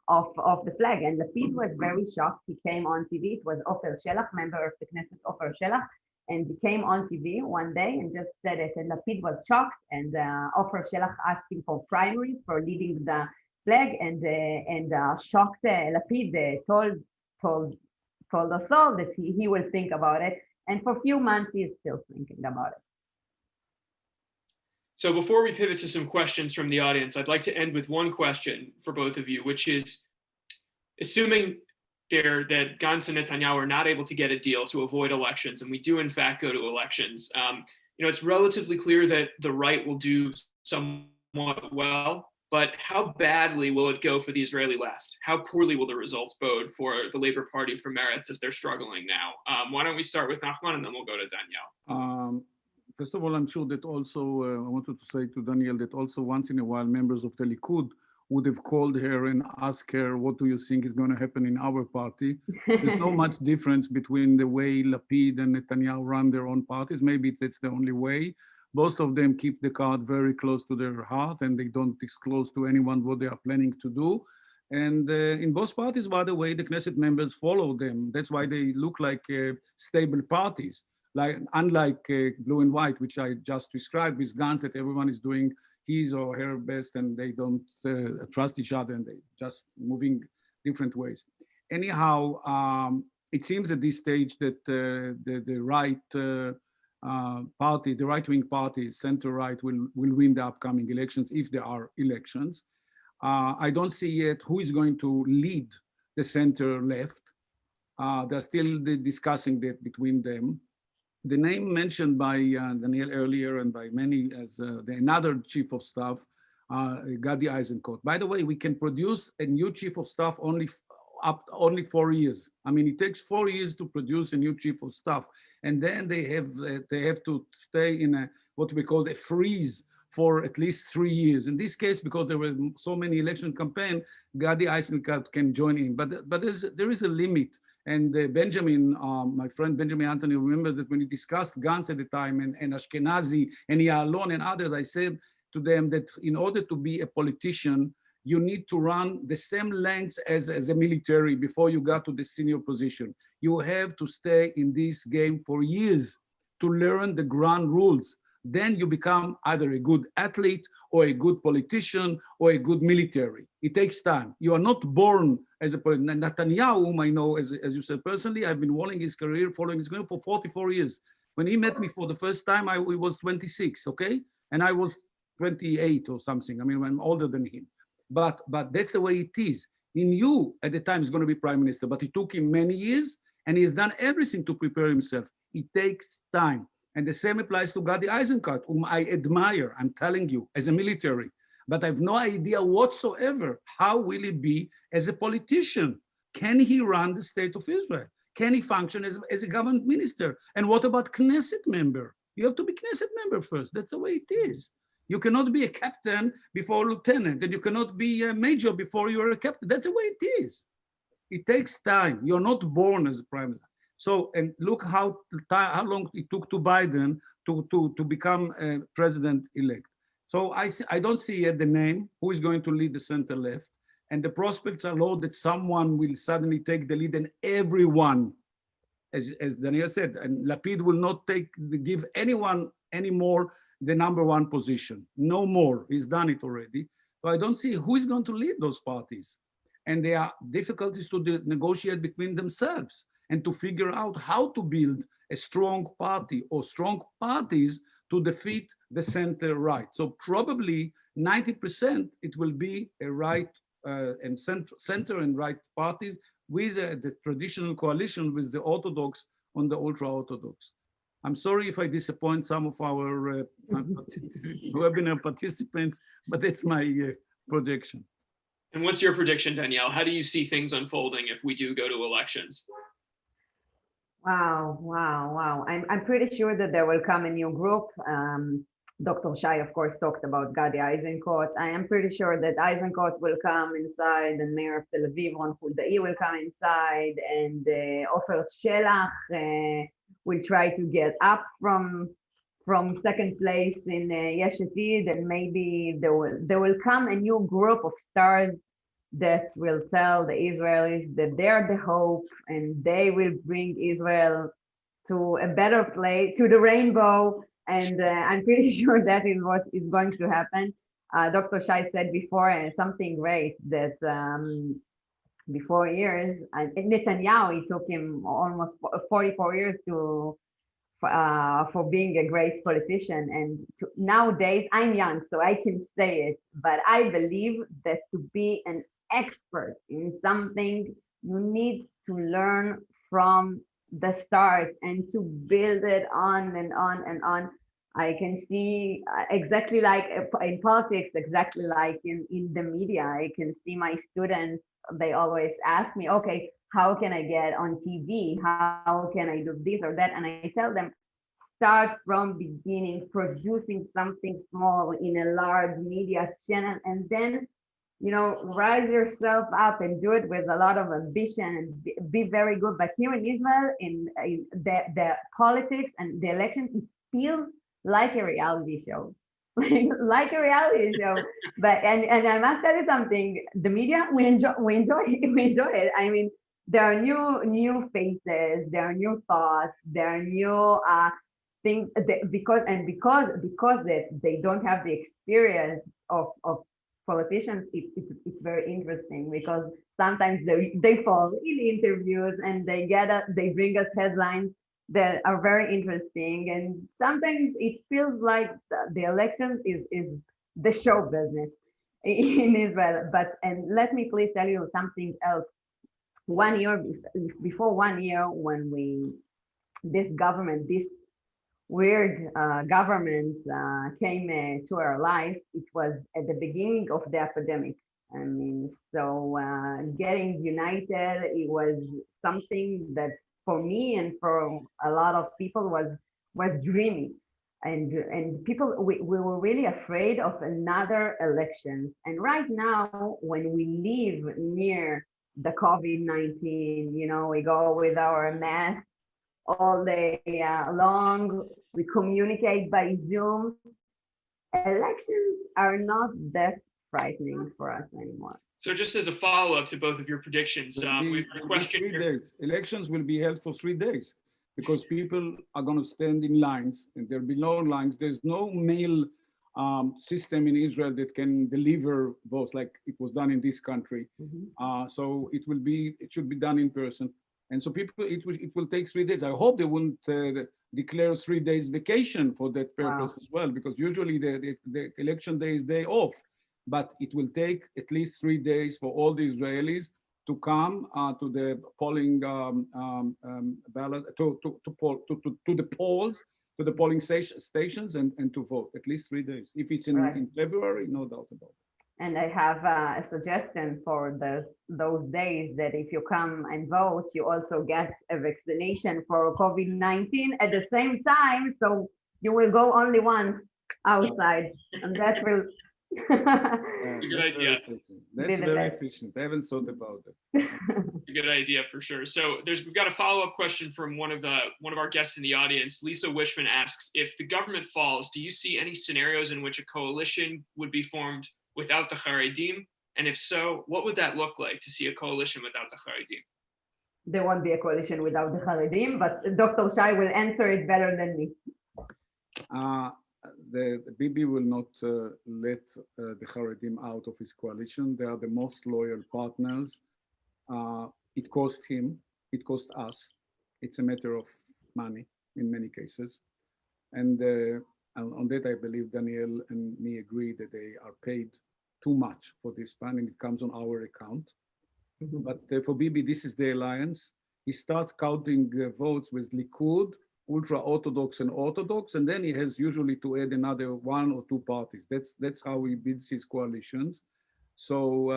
of the flag. And Lapid was very shocked. He came on TV. It was Ofer Shelach, member of the Knesset, Ofer Shelach, and he came on TV one day and just said it. And Lapid was shocked. And Ofer Shelach asked him for primaries for leading the flag, and shocked Lapid told us all that he will think about it. And for a few months, he is still thinking about it. So before we pivot to some questions from the audience, I'd like to end with one question for both of you, which is, assuming that Gantz and Netanyahu are not able to get a deal to avoid elections, and we do in fact go to elections, it's relatively clear that the right will do somewhat well, but how badly will it go for the Israeli left? How poorly will the results bode for the Labor Party for Meretz as they're struggling now? Why don't we start with Nachman, and then we'll go to Danielle. First of all, I'm sure that also, I wanted to say to Danielle that also once in a while, members of the Likud would have called her and asked her, what do you think is going to happen in our party? There's no much difference between the way Lapid and Netanyahu run their own parties. Maybe that's the only way. Most of them keep the card very close to their heart, and they don't disclose to anyone what they are planning to do. And in both parties, by the way, the Knesset members follow them. That's why they look like stable parties. Unlike Blue and White, which I just described, with Gantz, that everyone is doing his or her best and they don't trust each other and they just moving different ways. Anyhow, it seems at this stage that the right party, the right-wing party, center-right, will win the upcoming elections if there are elections. I don't see yet who is going to lead the center-left. They're still discussing that between them. The name mentioned by Danielle earlier and by many as another chief of staff, Gadi Eisenkot. By the way, we can produce a new chief of staff only 4 years. I mean, it takes 4 years to produce a new chief of staff, and then they have to stay in what we call a freeze for at least 3 years. In this case, because there were so many election campaigns, Gadi Eisenkot can join in. But there is a limit. And Benjamin, my friend Benjamin Anthony, remembers that when we discussed Gantz at the time and Ashkenazi and Ya'alon and others, I said to them that in order to be a politician, you need to run the same length as a military before you got to the senior position. You have to stay in this game for years to learn the ground rules. Then you become either a good athlete or a good politician or a good military. It takes time. You are not born as a politician. Netanyahu, whom I know, as you said personally, I've been following his career for 44 years. When he met me for the first time, he was 26, okay? And I was 28 or something. I mean, I'm older than him. But that's the way it is. He knew at the time he's going to be prime minister, but it took him many years, and he has done everything to prepare himself. It takes time. And the same applies to Gadi Eisenkot, whom I admire, I'm telling you, as a military. But I have no idea whatsoever how will he be as a politician. Can he run the state of Israel? Can he function as a government minister? And what about Knesset member? You have to be Knesset member first. That's the way it is. You cannot be a captain before a lieutenant, and you cannot be a major before you're a captain. That's the way it is. It takes time. You're not born as a prime minister. So, and look how long it took to Biden to become president-elect. So I don't see yet the name, who is going to lead the center-left. And the prospects are low that someone will suddenly take the lead, and everyone, as Danielle said, and Lapid will not give anyone anymore the number one position. No more. He's done it already. So I don't see who is going to lead those parties. And there are difficulties to negotiate between themselves and to figure out how to build a strong party or strong parties to defeat the center right. So probably 90% it will be a right and center and right parties with the traditional coalition with the Orthodox on the ultra-Orthodox. I'm sorry if I disappoint some of our webinar participants, but that's my projection. And what's your prediction, Danielle? How do you see things unfolding if we do go to elections? Wow. I'm pretty sure that there will come a new group. Dr. Shai, of course, talked about Gadi Eisenkot. I am pretty sure that Eisenkot will come inside, and Mayor of Tel Aviv, Ron Huldai, will come inside, and Ofer Shelach will try to get up from second place in Yesh Atid, and maybe there will come a new group of stars that will tell the Israelis that they're the hope, and they will bring Israel to a better place, to the rainbow. And I'm pretty sure that is what is going to happen. Dr. Shai said before something great, that before years, Netanyahu, it took him almost 44 years for being a great politician. And nowadays, I'm young, so I can say it, but I believe that to be an expert in something, you need to learn from the start and to build it on and on and on. I can see exactly like in politics, exactly like in the media. I can see my students, they always ask me, okay, how can I get on TV? How can I do this or that? And I tell them, start from beginning, producing something small in a large media channel, and then, rise yourself up and do it with a lot of ambition and be very good. But here in Israel, in the politics and the elections, it feels like a reality show, like a reality show. But and I must tell you something: the media, we enjoy it. I mean, there are new faces, there are new thoughts, there are new things because they don't have the experience of politicians. It's very interesting because sometimes they fall in interviews and they bring us headlines that are very interesting, and sometimes it feels like the election is the show business in Israel. And let me please tell you something else. 1 year before 1 year, when this weird government came to our life, it was at the beginning of the epidemic. I mean, so getting united, it was something that for me and for a lot of people was dreamy. and people, we were really afraid of another election. And right now, when we live near the COVID-19, we go with our mask all day long, we communicate by Zoom. Elections are not that frightening for us anymore. So just as a follow-up to both of your predictions, we've got a question 3 here. days. Elections will be held for 3 days because people are going to stand in lines and there'll be no lines. There's no mail system in Israel that can deliver votes like it was done in this country. So it should be done in person. And so people, it will take 3 days. I hope they wouldn't declare 3 days vacation for that purpose as well, because usually the election day is day off. But it will take at least 3 days for all the Israelis to come to the polling ballot, to the polls, to the polling stations, and to vote. At least 3 days. If it's in February, no doubt about it. And I have a suggestion for those days, that if you come and vote, you also get a vaccination for COVID-19 at the same time. So you will go only once outside, and that will. Good idea. That's very efficient. I haven't thought about it. A good idea for sure. So we've got a follow-up question from one of our guests in the audience. Lisa Wishman asks, if the government falls, do you see any scenarios in which a coalition would be formed without the Haredim? And if so, what would that look like to see a coalition without the Haredim? There won't be a coalition without the Haredim, but Dr. Shai will answer it better than me. The Bibi will not let the Haredim out of his coalition. They are the most loyal partners. It cost him, it cost us. It's a matter of money in many cases. And on that, I believe Danielle and me agree that they are paid too much for this plan, and it comes on our account. But for Bibi, this is the alliance. He starts counting votes with Likud, ultra-Orthodox and Orthodox, and then he has usually to add another 1 or 2 parties. That's how he builds his coalitions. So,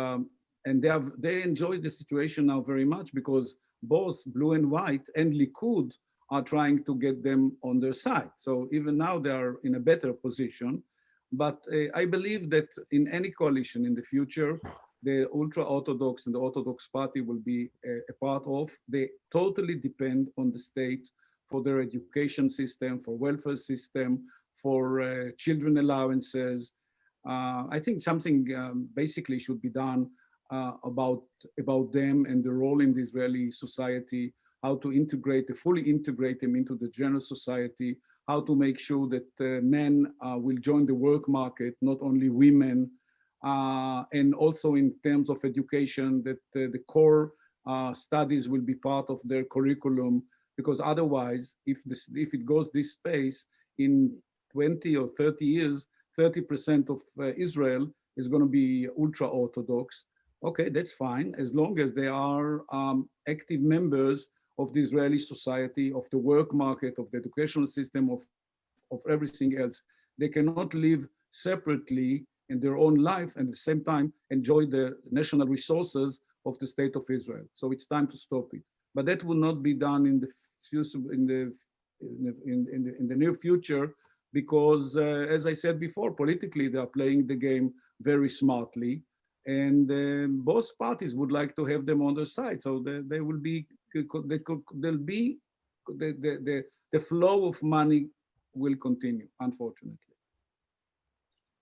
and they enjoy the situation now very much, because both Blue and White and Likud are trying to get them on their side. So even now they are in a better position. But I believe that in any coalition in the future, the ultra-Orthodox and the Orthodox party will be a part of. They totally depend on the state for their education system, for welfare system, for children allowances. I think something basically should be done about them and the role in the Israeli society, how to fully integrate them into the general society, how to make sure that men will join the work market, not only women, and also in terms of education, that the core studies will be part of their curriculum, because otherwise, if it goes this pace, in 20 or 30 years, 30% of Israel is going to be ultra-Orthodox. Okay, that's fine, as long as they are active members of the Israeli society, of the work market, of the educational system, of everything else. They cannot live separately in their own life and at the same time enjoy the national resources of the state of Israel. So it's time to stop it. But that will not be done in the near future, because as I said before, politically they are playing the game very smartly, and both parties would like to have them on their side. So they will be, there'll be the flow of money will continue, unfortunately.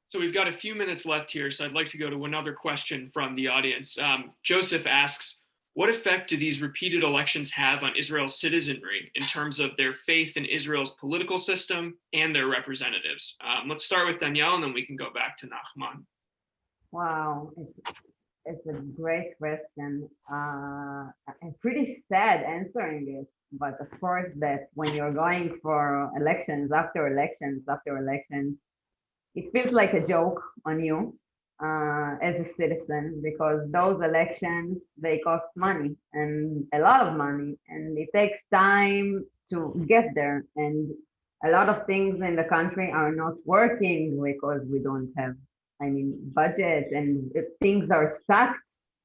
So we've got a few minutes left here, so I'd like to go to another question from the audience. Joseph asks, what effect do these repeated elections have on Israel's citizenry in terms of their faith in Israel's political system and their representatives? Let's start with Danielle, and then we can go back to Nachman. Wow, it's a great question. I'm pretty sad answering it, but of course that when you're going for elections after elections after elections, it feels like a joke on you as a citizen, because those elections, they cost money, and a lot of money, and it takes time to get there. And a lot of things in the country are not working because we don't have, budget, and if things are stuck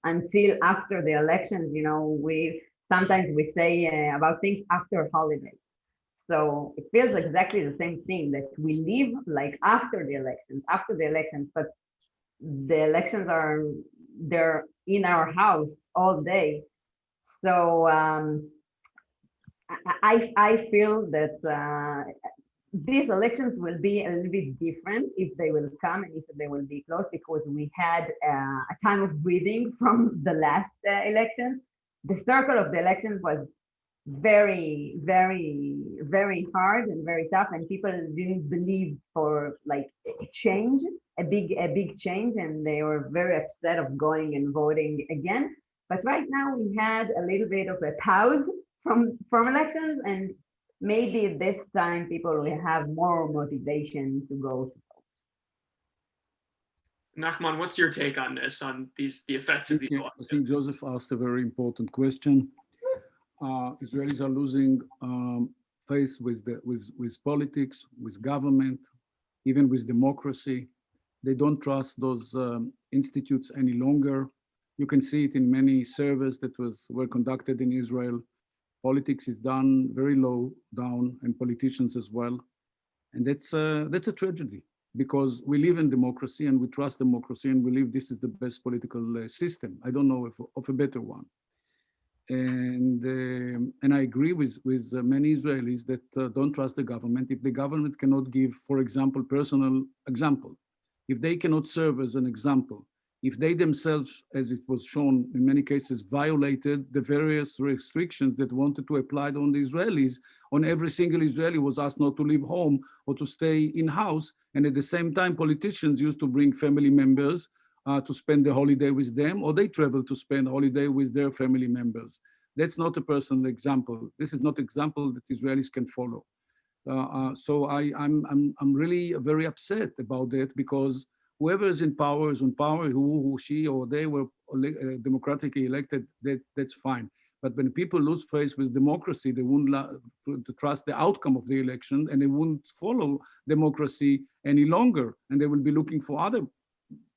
until after the elections. We sometimes say about things after holidays. So it feels exactly the same thing that we live like after the elections, but the elections are they're in our house all day. So I feel that these elections will be a little bit different if they will come and if they will be close, because we had a time of breathing from the last elections. The circle of the elections was very, very, very hard and very tough, and people didn't believe for like a change, a big change, and they were very upset of going and voting again. But right now we had a little bit of a pause from elections, and maybe this time people will have more motivation to go. Nachman, what's your take on this, on the effects of these I elections? think Joseph asked a very important question. Israelis are losing face with politics, with government, even with democracy. They don't trust those institutes any longer. You can see it in many surveys that were conducted in Israel. Politics is done very low down, and politicians as well. And that's a tragedy, because we live in democracy and we trust democracy and we believe this is the best political system. I don't know of a better one. And I agree with many Israelis that don't trust the government. If the government cannot give, for example, personal example, if they cannot serve as an example, if they themselves, as it was shown in many cases, violated the various restrictions that wanted to apply on the Israelis, on every single Israeli was asked not to leave home or to stay in house, and at the same time politicians used to bring family members to spend the holiday with them, or they travel to spend holiday with their family members. That's not a personal example. This is not example that Israelis can follow. So I'm really very upset about that, because whoever is in power is in power, who she or they were democratically elected, that's fine. But when people lose faith with democracy, they won't to trust the outcome of the election, and they won't follow democracy any longer, and they will be looking for other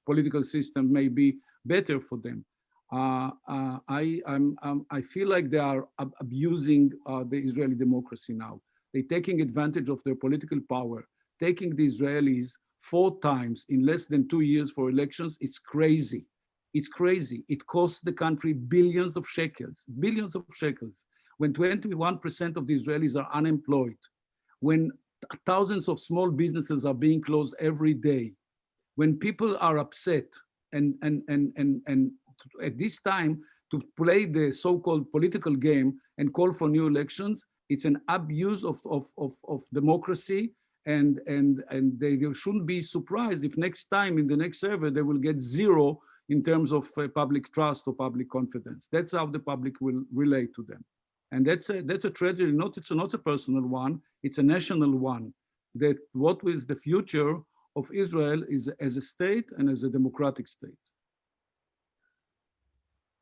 political system may be better for them. I feel like they are abusing the Israeli democracy now. They're taking advantage of their political power, taking the Israelis 4 times in less than 2 years for elections. It's crazy. It's crazy. It costs the country billions of shekels, when 21% of the Israelis are unemployed, when thousands of small businesses are being closed every day, when people are upset, and at this time to play the so-called political game and call for new elections, it's an abuse of democracy, and they shouldn't be surprised if next time in the next survey they will get 0 in terms of public trust or public confidence. That's how the public will relate to them. And that's a tragedy. It's not a personal one, it's a national one. That what is the future of Israel is as a state and as a democratic state.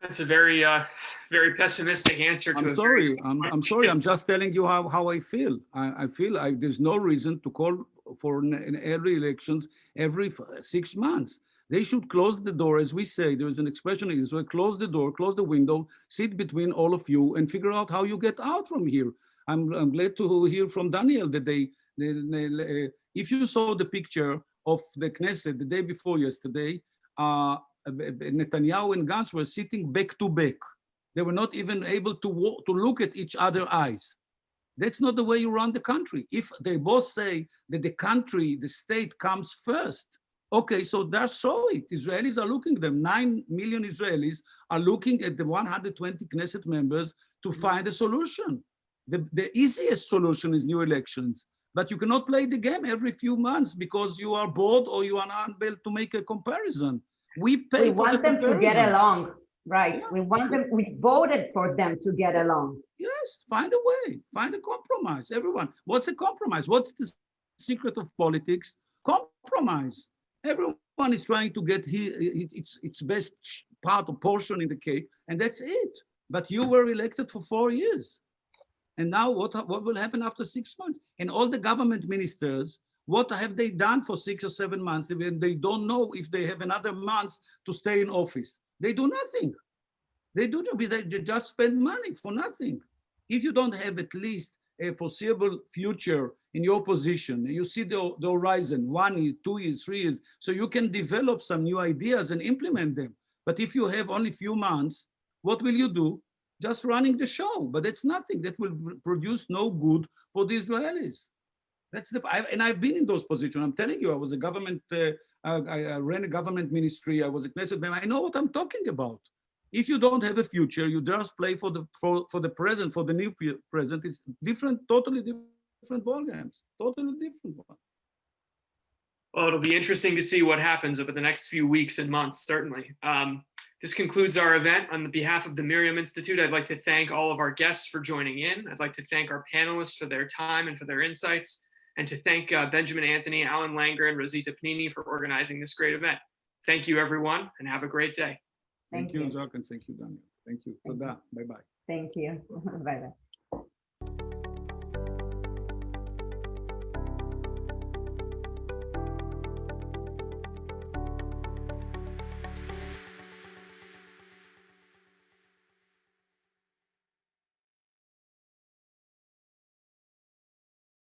That's a very, very pessimistic answer to I'm sorry. I'm sorry. I'm just telling you how I feel. I feel there's no reason to call for an early elections every 6 months. They should close the door, as we say. There is an expression in Israel: close the door, close the window, sit between all of you, and figure out how you get out from here. I'm glad to hear from Danielle that if you saw the picture of the Knesset the day before yesterday, Netanyahu and Gantz were sitting back to back. They were not even able to look at each other's eyes. That's not the way you run the country. If they both say that the country, the state comes first, okay, so that's so it. Israelis are looking at them. 9 million Israelis are looking at the 120 Knesset members to find a solution. The easiest solution is new elections. But you cannot play the game every few months because you are bored or you are unable to make a comparison. We want them to get along, right? Yeah. We voted for them to get along. Yes, find a way, find a compromise. Everyone, what's a compromise? What's the secret of politics? Compromise. Everyone is trying to get its best part or portion in the cake, and that's it. But you were elected for 4 years. And now what will happen after 6 months? And all the government ministers, what have they done for 6 or 7 months? They don't know if they have another month to stay in office. They do nothing. They just spend money for nothing. If you don't have at least a foreseeable future in your position, you see the horizon, 1 year, 2 years, 3 years, so you can develop some new ideas and implement them. But if you have only few months, what will you do? Just running the show, but that's nothing. That will produce no good for the Israelis. That's and I've been in those positions. I'm telling you, I was a government, I ran a government ministry. I was a Knesset member. I know what I'm talking about. If you don't have a future, you just play for the present, for the new present. It's different, totally different ball games, totally different one. Well, it'll be interesting to see what happens over the next few weeks and months, certainly. This concludes our event. On behalf of the MirYam Institute, I'd like to thank all of our guests for joining in. I'd like to thank our panelists for their time and for their insights, and to thank Benjamin Anthony, Alan Langer, and Rosita Panini for organizing this great event. Thank you, everyone, and have a great day. Thank you, Jacques, and thank you, Danielle. Thank you. Toda. Bye-bye. Thank you. Bye-bye.